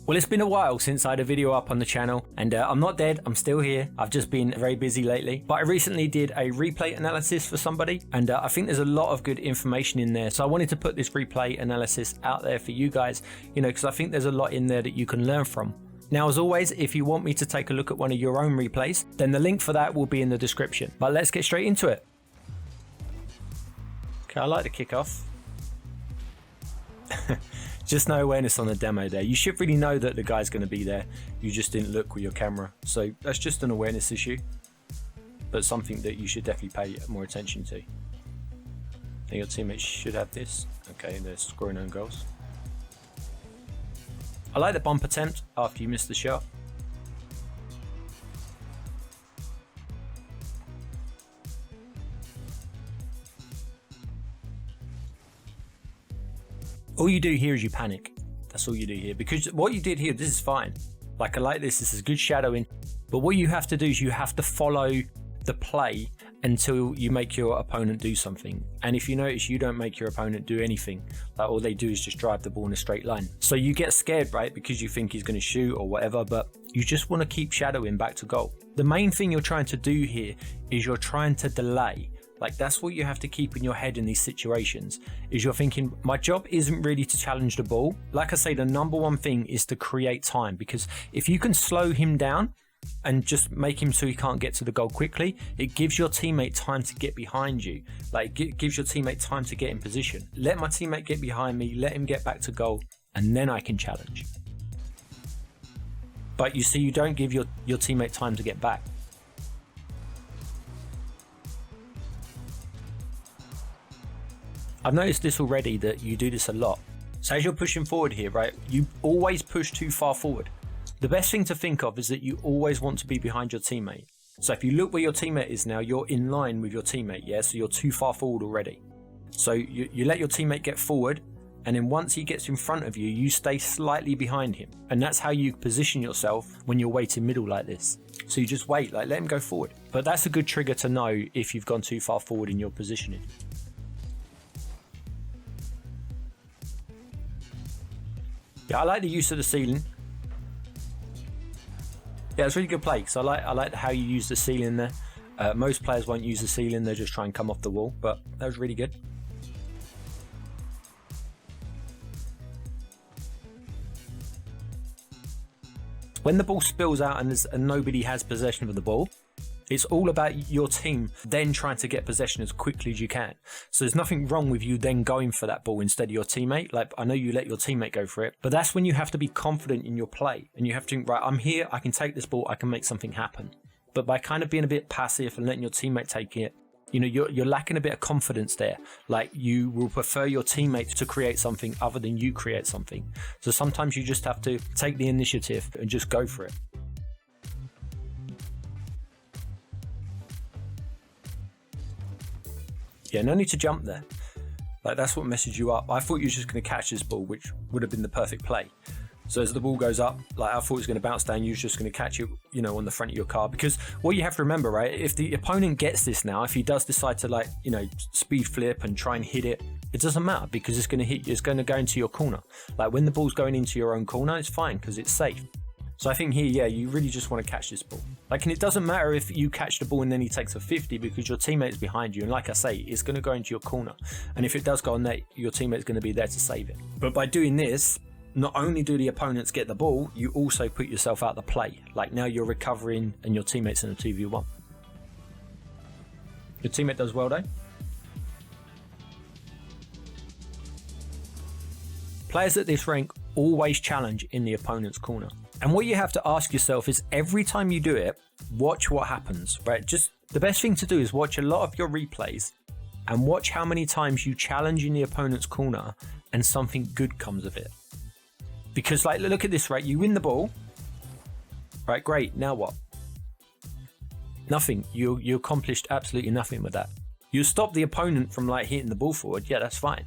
Well, it's been a while since I had a video up on the channel, and I'm not dead, I'm still here. I've just been very busy lately, but I recently did a replay analysis for somebody, and I think there's a lot of good information in there. So I wanted to put this replay analysis out there for you guys, because I think there's a lot in there that you can learn from. Now, as always, if you want me to take a look at one of your own replays, then the link for that will be in the description. But let's get straight into it. Okay, I like the kickoff. Just no awareness on the demo there. You should really know that the guy's going to be there. You just didn't look with your camera. So that's just an awareness issue, but something that you should definitely pay more attention to. And your teammates should have this. Okay, they're scoring own goals. I like the bump attempt after you miss the shot. All you do here is you panic. That's all you do here, because what you did here, this is fine. Like, I like this. This is good shadowing. But what you have to do is you have to follow the play until you make your opponent do something. And if you notice, you don't make your opponent do anything. Like, all they do is just drive the ball in a straight line. So you get scared, right? Because you think he's going to shoot or whatever, but you just want to keep shadowing back to goal. The main thing you're trying to do here is you're trying to delay. Like, that's what you have to keep in your head in these situations, is you're thinking, my job isn't really to challenge the ball. Like I say, the number one thing is to create time, because if you can slow him down and just make him so he can't get to the goal quickly, it gives your teammate time to get behind you. Like, it gives your teammate time to get in position. Let my teammate get behind me, let him get back to goal, and then I can challenge. But you see, you don't give your teammate time to get back. I've noticed this already, that you do this a lot. So as you're pushing forward here, right, you always push too far forward. The best thing to think of is that you always want to be behind your teammate. So if you look where your teammate is now, you're in line with your teammate, yeah? So you're too far forward already. So you let your teammate get forward, and then once he gets in front of you, you stay slightly behind him. And that's how you position yourself when you're waiting middle like this. So you just wait, like, let him go forward. But that's a good trigger to know if you've gone too far forward in your positioning. Yeah, I like the use of the ceiling. Yeah, it's really good play, because I like how you use the ceiling there. Most players won't use the ceiling, they just try and come off the wall, but that was really good. When the ball spills out and nobody has possession of the ball, it's all about your team then trying to get possession as quickly as you can. So there's nothing wrong with you then going for that ball instead of your teammate. Like, I know you let your teammate go for it, but that's when you have to be confident in your play. And you have to think, right, I'm here, I can take this ball, I can make something happen. But by kind of being a bit passive and letting your teammate take it, you're lacking a bit of confidence there. Like, you will prefer your teammates to create something other than you create something. So sometimes you just have to take the initiative and just go for it. Yeah, no need to jump there. Like, that's what messes you up. I thought you were just going to catch this ball, which would have been the perfect play. So as the ball goes up, like, I thought it was going to bounce down, you were just going to catch it, on the front of your car. Because what you have to remember, right, if the opponent gets this now, if he does decide to, like, speed flip and try and hit it, it doesn't matter, because it's going to hit you, it's going to go into your corner. Like, when the ball's going into your own corner, it's fine, because it's safe. So I think here, yeah, you really just want to catch this ball. Like, and it doesn't matter if you catch the ball and then he takes a 50, because your teammate's behind you. And like I say, it's going to go into your corner. And if it does go on net, your teammate's going to be there to save it. But by doing this, not only do the opponents get the ball, you also put yourself out the play. Like, now you're recovering and your teammate's in a 2v1. Your teammate does well though. Players at this rank always challenge in the opponent's corner. And what you have to ask yourself is, every time you do it, watch what happens, right? Just the best thing to do is watch a lot of your replays and watch how many times you challenge in the opponent's corner and something good comes of it. Because, like, look at this, right? You win the ball, right? Great. Now what? Nothing. You accomplished absolutely nothing with that. You stop the opponent from, like, hitting the ball forward. Yeah, that's fine.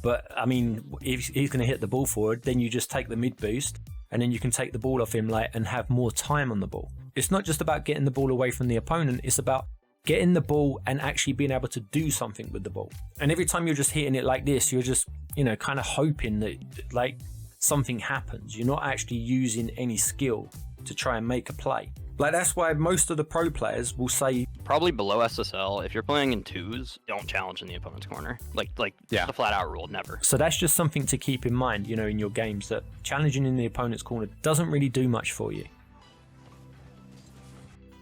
But I mean, if he's going to hit the ball forward, then you just take the mid boost, and then you can take the ball off him, like, and have more time on the ball. It's not just about getting the ball away from the opponent. It's about getting the ball and actually being able to do something with the ball. And every time you're just hitting it like this, you're just, kind of hoping that, like, something happens. You're not actually using any skill to try and make a play. Like, that's why most of the pro players will say, probably below SSL, if you're playing in twos, don't challenge in the opponent's corner. Like Yeah. the flat out rule, never. so that's just something to keep in mind, you know, in your games, that challenging in the opponent's corner doesn't really do much for you.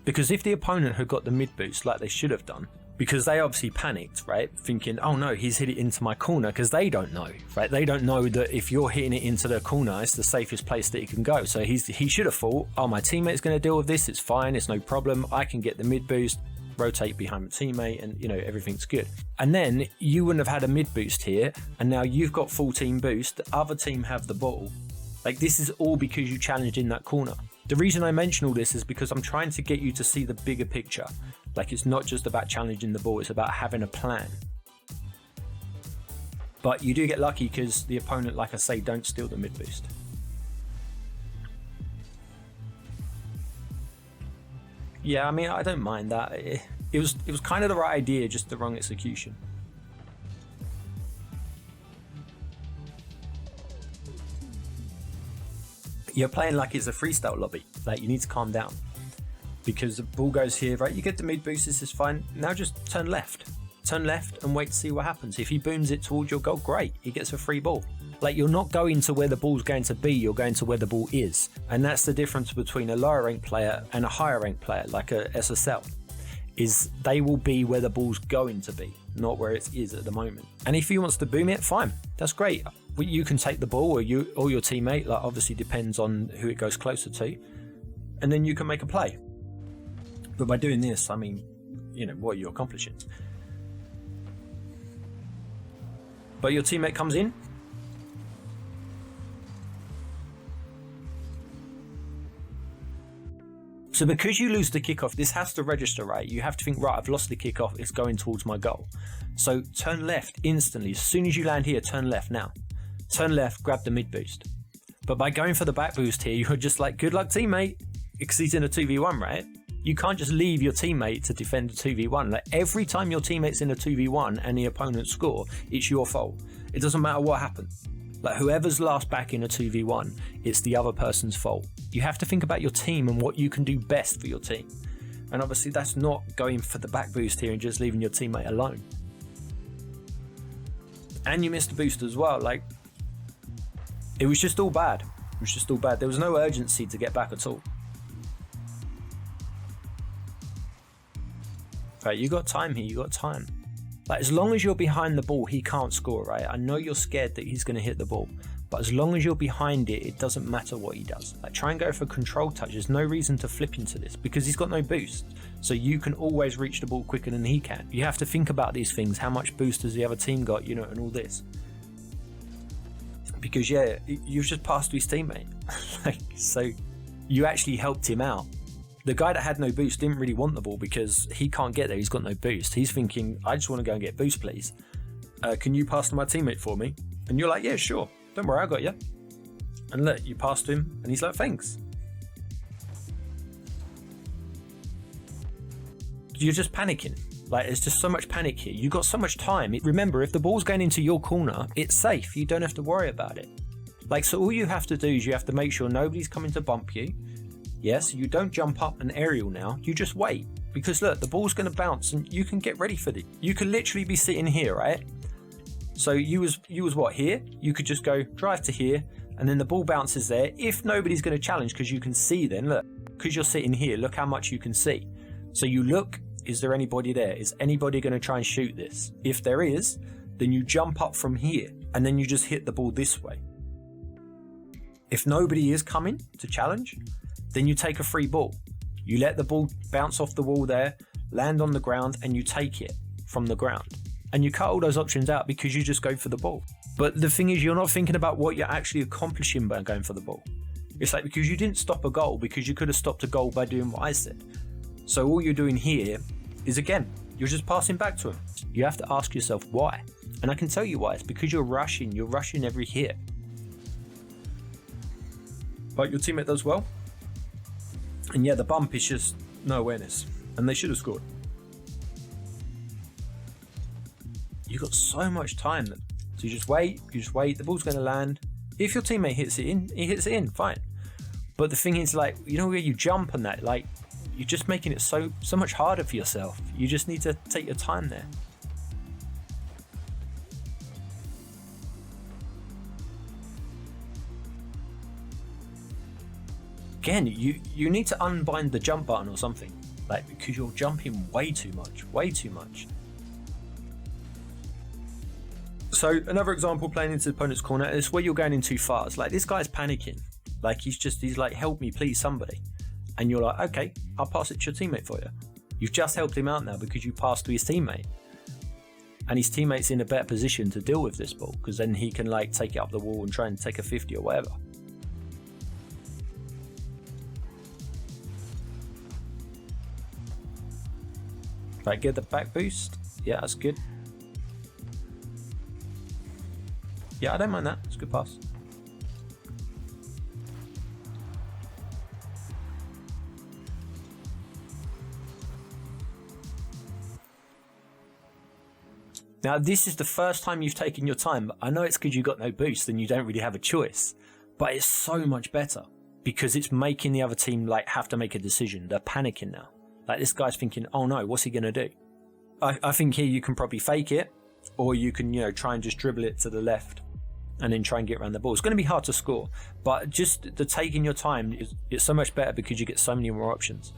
Because if the opponent had got the mid boost like they should have done, because they obviously panicked, right? Thinking, oh no, he's hit it into my corner, because they don't know, right? They don't know that if you're hitting it into the corner, it's the safest place that he can go. So he should have thought, oh, my teammate's going to deal with this. It's fine. It's no problem. I can get the mid boost, rotate behind my teammate, and, you know, everything's good. And then you wouldn't have had a mid boost here, and now you've got full team boost. The other team have the ball. Like, this is all because you challenged in that corner. The reason I mention all this is because I'm trying to get you to see the bigger picture. Like, it's not just about challenging the ball, it's about having a plan. But you do get lucky because the opponent, like I say, don't steal the mid boost. Yeah, I mean, I don't mind that. It was kind of the right idea, just the wrong execution. You're playing like it's a freestyle lobby. Like, you need to calm down, because the ball goes here, right? You get the mid boost, this is fine. Now just turn left and wait to see what happens. If he booms it towards your goal, great, he gets a free ball. Like, you're not going to where the ball's going to be, you're going to where the ball is. And that's the difference between a lower ranked player and a higher ranked player, like a SSL, is they will be where the ball's going to be, not where it is at the moment. And if he wants to boom it, fine, that's great. You can take the ball, or your teammate, like, obviously depends on who it goes closer to, and then you can make a play. But by doing this, I mean, you know, what are you accomplishing? But your teammate comes in. So because you lose the kickoff, this has to register, right? You have to think, right, I've lost the kickoff, it's going towards my goal. So turn left instantly. As soon as you land here, turn left now. Turn left, grab the mid boost. But by going for the back boost here, you're just like, good luck, teammate, because he's in a 2v1, right? You can't just leave your teammate to defend a 2v1. Like, every time your teammate's in a 2v1 and the opponent score, it's your fault. It doesn't matter what happens. Like, whoever's last back in a 2v1, it's the other person's fault. You have to think about your team and what you can do best for your team. And obviously that's not going for the back boost here and just leaving your teammate alone. And you missed the boost as well. Like, it was just all bad. It was just all bad. There was no urgency to get back at all. Right, you got time here, you got time. Like, as long as you're behind the ball, he can't score, right? I know you're scared that he's going to hit the ball, but as long as you're behind it, it doesn't matter what he does. Like, try and go for control touch. There's no reason to flip into this because he's got no boost. So you can always reach the ball quicker than he can. You have to think about these things. How much boost has the other team got, you know, and all this. Because, yeah, you've just passed to his teammate. Like, so you actually helped him out. The guy that had no boost didn't really want the ball because he can't get there. He's got no boost. He's thinking, I just want to go and get boost, please. Can you pass to my teammate for me? And you're like, yeah, sure. Don't worry, I got you. And look, you passed to him and he's like, thanks. You're just panicking. Like, there's just so much panic here. You've got so much time. Remember, if the ball's going into your corner, it's safe. You don't have to worry about it. Like, so all you have to do is you have to make sure nobody's coming to bump you. Yes, you don't jump up an aerial now, you just wait. Because look, the ball's going to bounce and you can get ready for it. You could literally be sitting here, right? So you was what, here? You could just go drive to here and then the ball bounces there. If nobody's going to challenge, because you can see then, look, because you're sitting here, look how much you can see. So you look, is there anybody there? Is anybody going to try and shoot this? If there is, then you jump up from here and then you just hit the ball this way. If nobody is coming to challenge, then you take a free ball. You let the ball bounce off the wall there, land on the ground, and you take it from the ground. And you cut all those options out because you just go for the ball. But the thing is, you're not thinking about what you're actually accomplishing by going for the ball. It's like, because you didn't stop a goal, because you could have stopped a goal by doing what I said. So all you're doing here is, again, you're just passing back to him. You have to ask yourself why. And I can tell you why. It's because you're rushing every hit. But your teammate does well. And yeah, the bump is just no awareness. And they should have scored. You've got so much time. So you just wait, the ball's going to land. If your teammate hits it in, he hits it in, fine. But the thing is, like, you know, where you jump on that, like, you're just making it so much harder for yourself. You just need to take your time there. Again, you need to unbind the jump button or something, like, because you're jumping way too much. So another example, playing into the opponent's corner, is where you're going in too fast. Like, this guy's panicking. Like, he's like, help me please, somebody. And you're like, okay, I'll pass it to your teammate for you. You've just helped him out now because you passed to his teammate. And his teammate's in a better position to deal with this ball, because then he can, like, take it up the wall and try and take a 50 or whatever. Right, get the back boost. Yeah, that's good. Yeah, I don't mind that. It's a good pass. Now, this is the first time you've taken your time. I know it's because you got no boost and you don't really have a choice, but it's so much better because it's making the other team, like, have to make a decision. They're panicking now. Like, this guy's thinking, oh no, what's he going to do? I think here you can probably fake it, or you can, you know, try and just dribble it to the left and then try and get around the ball. It's going to be hard to score, but just the taking your time it's so much better because you get so many more options.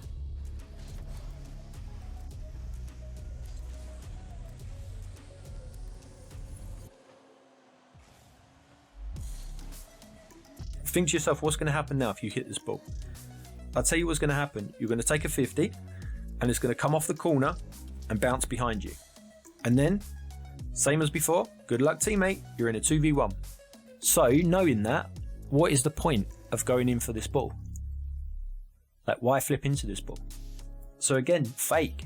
Think to yourself, what's going to happen now if you hit this ball? I'll tell you what's going to happen. You're going to take a 50 and it's going to come off the corner and bounce behind you. And then, same as before, good luck teammate, you're in a 2v1. So, knowing that, what is the point of going in for this ball? Like, why flip into this ball? So again, fake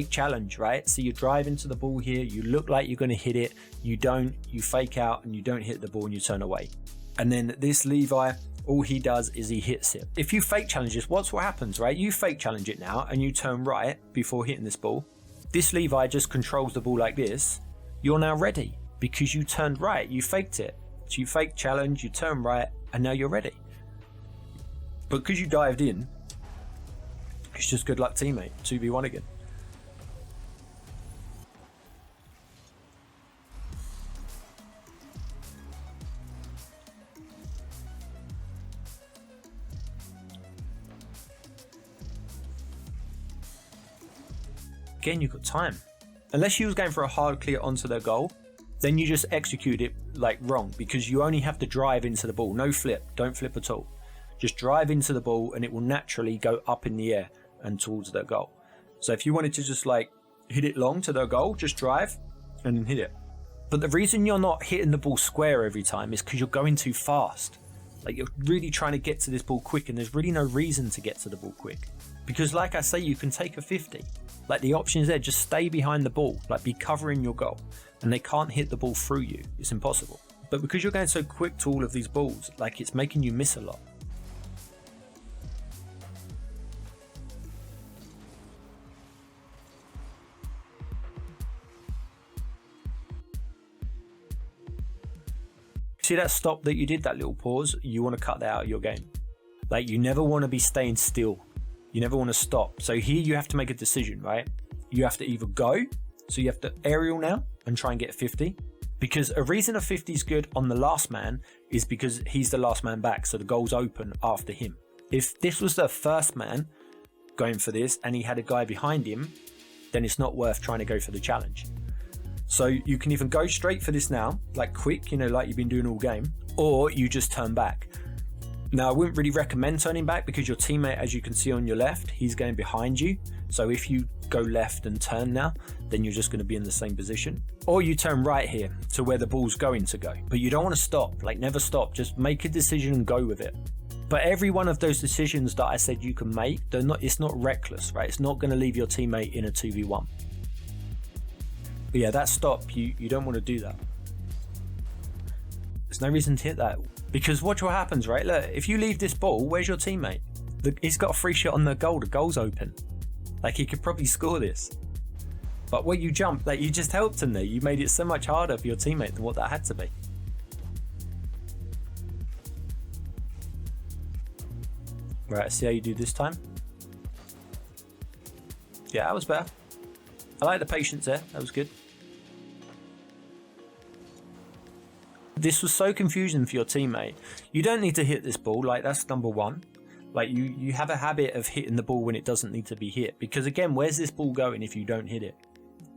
challenge, right? So you drive into the ball here, you look like you're going to hit it, you don't, you fake out and you don't hit the ball and you turn away. And then this Levi, all he does is he hits it. If you fake challenge this, what happens, right? You fake challenge it now and you turn right before hitting this ball. This Levi just controls the ball like this. You're now ready because you turned right, you faked it. So you fake challenge, you turn right, and now you're ready. But because you dived in, it's just good luck teammate, 2v1 again. Again, you've got time. Unless you was going for a hard clear onto their goal, then you just execute it like wrong because you only have to drive into the ball. No flip, don't flip at all. Just drive into the ball and it will naturally go up in the air and towards their goal. So if you wanted to just like hit it long to their goal, just drive and then hit it. But the reason you're not hitting the ball square every time is because you're going too fast. Like, you're really trying to get to this ball quick and there's really no reason to get to the ball quick. Because like I say, you can take a 50. Like, the option is there, just stay behind the ball, like be covering your goal, and they can't hit the ball through you. It's impossible. But because you're going so quick to all of these balls, like, it's making you miss a lot. See that stop that you did, that little pause? You want to cut that out of your game. Like, you never want to be staying still. You never want to stop. So here you have to make a decision, right? You have to either go, so you have to aerial now and try and get a 50. Because a reason a 50 is good on the last man is because he's the last man back, so the goal's open after him. If this was the first man going for this and he had a guy behind him, then it's not worth trying to go for the challenge. So you can even go straight for this now, like quick, you know, like you've been doing all game, or you just turn back. Now, I wouldn't really recommend turning back because your teammate, as you can see on your left, he's going behind you. So if you go left and turn now, then you're just going to be in the same position. Or you turn right here to where the ball's going to go. But you don't want to stop, like never stop. Just make a decision and go with it. But every one of those decisions that I said you can make, it's not reckless, right? It's not going to leave your teammate in a 2v1. But yeah, that stop, you don't want to do that. There's no reason to hit that. Because watch what happens, right? Look, if you leave this ball, where's your teammate? He's got a free shot on the goal. The goal's open. Like, he could probably score this. But when you jump, like, you just helped him there. You made it so much harder for your teammate than what that had to be. Right, see how you do this time. Yeah, that was better. I like the patience there. That was good. This was so confusing for your teammate. You don't need to hit this ball. Like, that's number one. Like, you have a habit of hitting the ball when it doesn't need to be hit. Because again, where's this ball going if you don't hit it?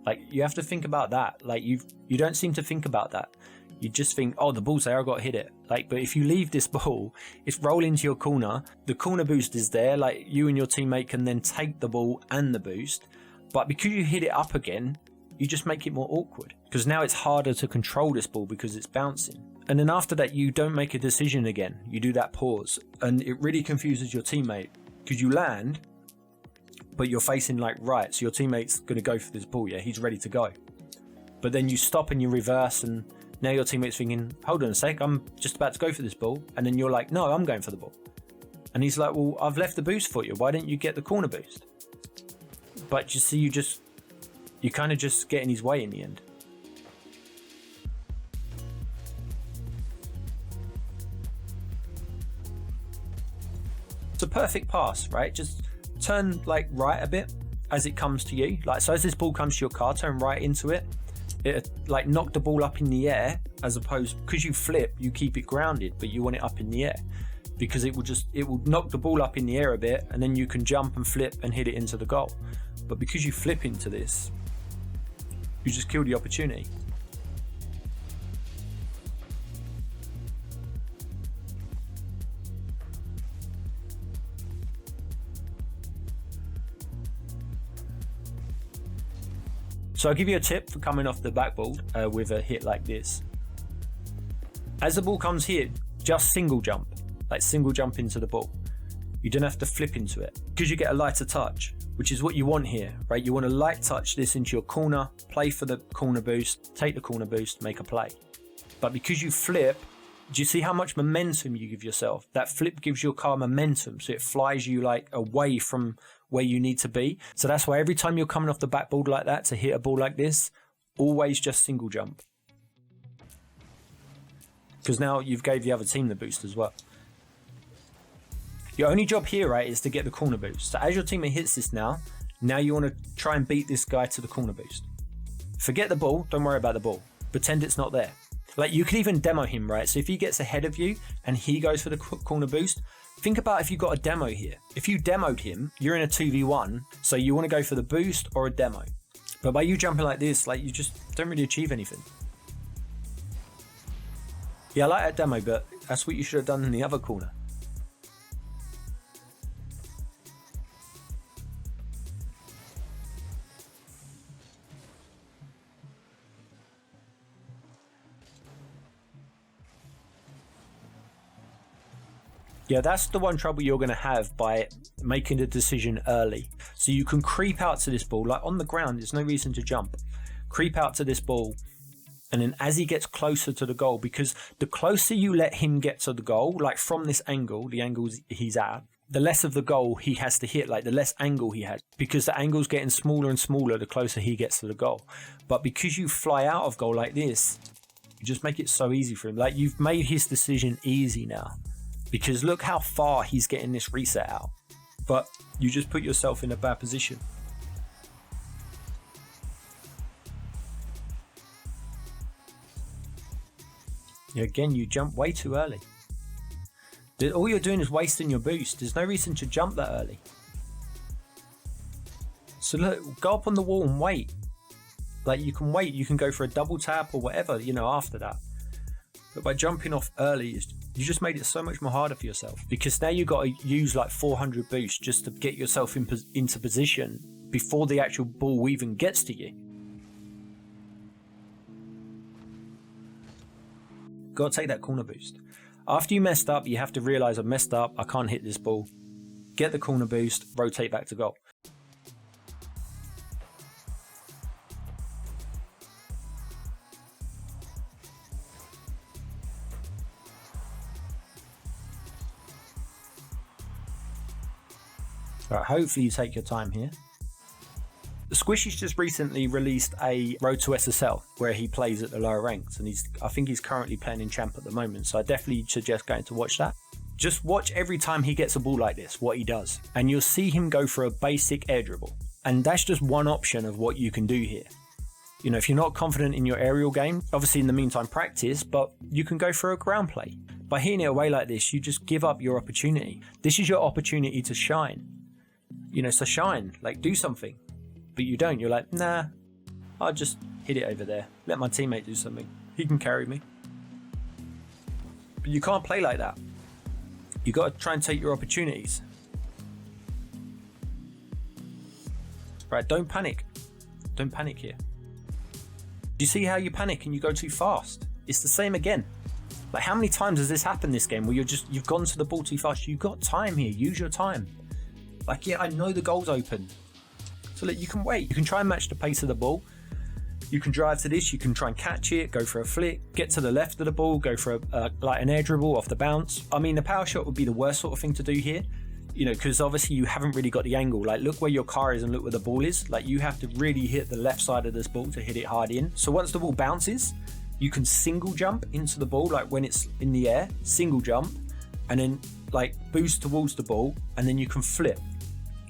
Like, you have to think about that. Like, you don't seem to think about that. You just think, oh, the ball's there, I've got to hit it. Like, but if you leave this ball, it's rolling into your corner. The corner boost is there. Like, you and your teammate can then take the ball and the boost. But because you hit it up again, you just make it more awkward. Because now it's harder to control this ball because it's bouncing. And then after that, you don't make a decision again. You do that pause. And it really confuses your teammate. Because you land, but you're facing like right. So your teammate's going to go for this ball. Yeah, he's ready to go. But then you stop and you reverse, and now your teammate's thinking, hold on a sec, I'm just about to go for this ball. And then you're like, no, I'm going for the ball. And he's like, well, I've left the boost for you. Why didn't you get the corner boost? But you see, you kind of just get in his way in the end. It's a perfect pass, right? Just turn like right a bit as it comes to you. Like, so as this ball comes to your car, turn right into it. It like knock the ball up in the air, as opposed, because you flip, you keep it grounded, but you want it up in the air because it will knock the ball up in the air a bit, and then you can jump and flip and hit it into the goal. But because you flip into this, you just kill the opportunity. So I'll give you a tip for coming off the backboard with a hit like this. As the ball comes here, just single jump, like single jump into the ball. You don't have to flip into it because you get a lighter touch, which is what you want here, right? You want to light touch this into your corner, play for the corner boost, take the corner boost, make a play. But because you flip, do you see how much momentum you give yourself? That flip gives your car momentum, so it flies you like away from where you need to be. So that's why every time you're coming off the backboard like that to hit a ball like this, always just single jump. Because now you've gave the other team the boost as well. Your only job here, right, is to get the corner boost. So as your teammate hits this now you want to try and beat this guy to the corner boost. Forget the ball, don't worry about the ball. Pretend it's not there. Like, you could even demo him, right? So if he gets ahead of you and he goes for the corner boost, think about if you got a demo here. If you demoed him, you're in a 2v1, so you want to go for the boost or a demo. But by you jumping like this, like, you just don't really achieve anything. Yeah, I like that demo, but that's what you should have done in the other corner. Yeah, that's the one trouble you're going to have by making the decision early. So you can creep out to this ball, like on the ground, there's no reason to jump. Creep out to this ball, and then as he gets closer to the goal, because the closer you let him get to the goal, like from this angle, the angles he's at, the less of the goal he has to hit, like the less angle he has, because the angle's getting smaller and smaller the closer he gets to the goal. But because you fly out of goal like this, you just make it so easy for him. Like, you've made his decision easy now. Because look how far he's getting this reset out. But you just put yourself in a bad position. Again, you jump way too early. All you're doing is wasting your boost. There's no reason to jump that early. So look, go up on the wall and wait. Like, you can wait. You can go for a double tap or whatever, after that. But by jumping off early, you just made it so much more harder for yourself, because now you've got to use like 400 boosts just to get yourself into position before the actual ball even gets to you. Got to take that corner boost. After you messed up, you have to realize, I've messed up, I can't hit this ball. Get the corner boost, rotate back to goal. Right, hopefully you take your time here. Squishy's just recently released a Road to SSL where he plays at the lower ranks, and I think he's currently playing in Champ at the moment, so I definitely suggest going to watch that. Just watch every time he gets a ball like this, what he does. And you'll see him go for a basic air dribble. And that's just one option of what you can do here. You know, if you're not confident in your aerial game, obviously in the meantime practice, but you can go for a ground play. By hitting it away like this, you just give up your opportunity. This is your opportunity to shine. You know, so shine, like do something. But you don't, you're like, nah, I'll just hit it over there. Let my teammate do something. He can carry me. But you can't play like that. You got to try and take your opportunities. Right, don't panic. Don't panic here. Do you see how you panic and you go too fast? It's the same again. Like, how many times has this happened this game where you've gone to the ball too fast? You've got time here. Use your time. Like, yeah, I know the goal's open. So look, you can wait. You can try and match the pace of the ball. You can drive to this. You can try and catch it, go for a flick, get to the left of the ball, go for like an air dribble off the bounce. I mean, the power shot would be the worst sort of thing to do here. You know, because obviously you haven't really got the angle. Like, look where your car is and look where the ball is. Like, you have to really hit the left side of this ball to hit it hard in. So once the ball bounces, you can single jump into the ball, like when it's in the air, single jump, and then like boost towards the ball, and then you can flip.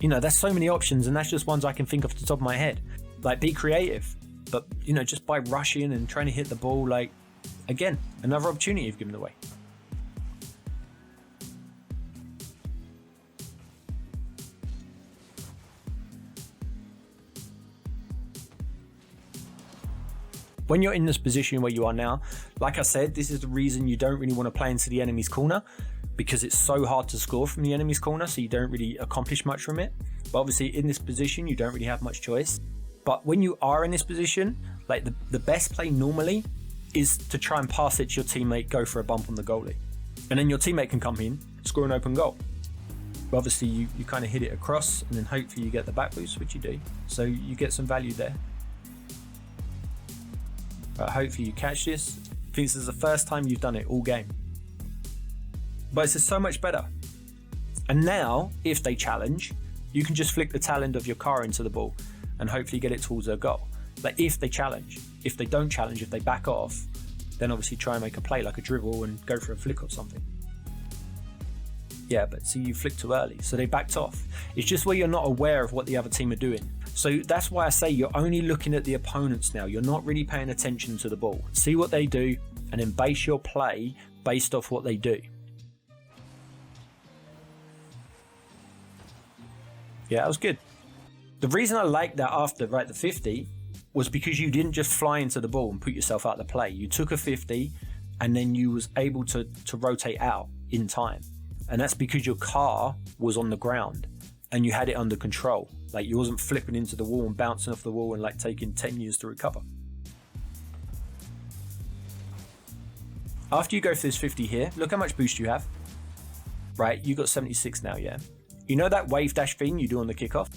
You know, there's so many options, and that's just ones I can think off the top of my head. Like, be creative, but you know, just by rushing and trying to hit the ball, like, again, another opportunity you've given away. When you're in this position where you are now, like I said, this is the reason you don't really want to play into the enemy's corner, because it's so hard to score from the enemy's corner, so you don't really accomplish much from it. But obviously in this position, you don't really have much choice. But when you are in this position, like the best play normally is to try and pass it to your teammate, go for a bump on the goalie. And then your teammate can come in, score an open goal. But obviously you kind of hit it across, and then hopefully you get the back boost, which you do. So you get some value there. Hopefully you catch this. I think this is the first time you've done it all game. But it's just so much better. And now, if they challenge, you can just flick the tail end of your car into the ball and hopefully get it towards their goal. Like, if they challenge. If they don't challenge, if they back off, then obviously try and make a play like a dribble and go for a flick or something. Yeah, but see, you flicked too early, so they backed off. It's just where you're not aware of what the other team are doing. So that's why I say you're only looking at the opponents now. You're not really paying attention to the ball. See what they do, and then base your play based off what they do. Yeah, that was good. The reason I liked that after, right, the 50 was because you didn't just fly into the ball and put yourself out of the play. You took a 50 and then you was able to rotate out in time. And that's because your car was on the ground and you had it under control. Like, you wasn't flipping into the wall and bouncing off the wall and like taking 10 years to recover. After you go for this 50 here, look how much boost you have. Right, you got 76 now, yeah? You know that wave dash thing you do on the kickoff?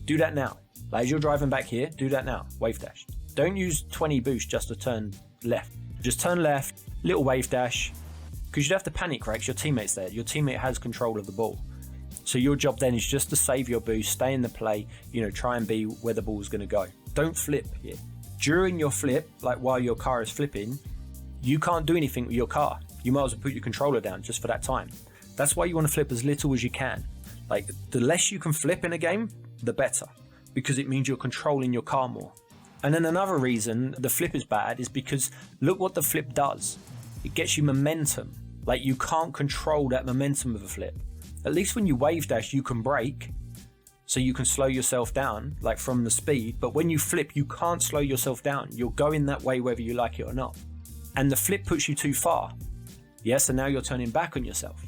Do that now. Like, as you're driving back here, do that now, wave dash. Don't use 20 boost just to turn left. Just turn left, little wave dash, because you'd have to panic, right? 'Cause your teammate's there. Your teammate has control of the ball. So your job then is just to save your boost, stay in the play, you know, try and be where the ball's going to go. Don't flip here. During your flip, like while your car is flipping, you can't do anything with your car. You might as well put your controller down just for that time. That's why you want to flip as little as you can. Like, the less you can flip in a game, the better, because it means you're controlling your car more. And then another reason the flip is bad is because look what the flip does. It gets you momentum. Like, you can't control that momentum of a flip. At least when you wave dash, you can brake, so you can slow yourself down, like from the speed. But when you flip, you can't slow yourself down. You're going that way whether you like it or not. And the flip puts you too far. Yes, and now you're turning back on yourself.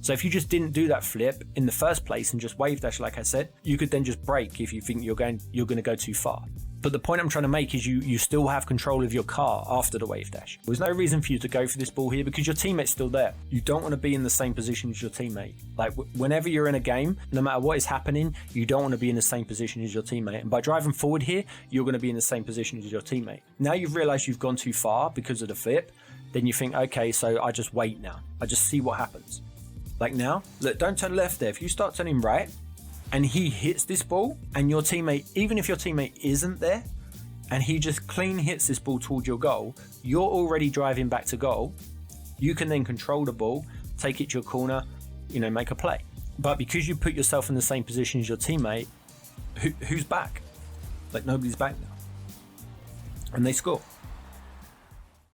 So if you just didn't do that flip in the first place and just wave dash, like I said, you could then just brake if you think you're going to go too far. But the point I'm trying to make is you still have control of your car after the wave dash. There's no reason for you to go for this ball here because your teammate's still there. You don't want to be in the same position as your teammate. Like, whenever you're in a game, no matter what is happening, you don't want to be in the same position as your teammate. And by driving forward here, you're going to be in the same position as your teammate. Now you've realized you've gone too far because of the flip. Then you think, okay, so I just wait now. I just see what happens. Like now, look, don't turn left there. If you start turning right and he hits this ball and your teammate, even if your teammate isn't there, and he just clean hits this ball towards your goal, you're already driving back to goal. You can then control the ball, take it to your corner, make a play. But because you put yourself in the same position as your teammate, who's back? Like, nobody's back now. And they score.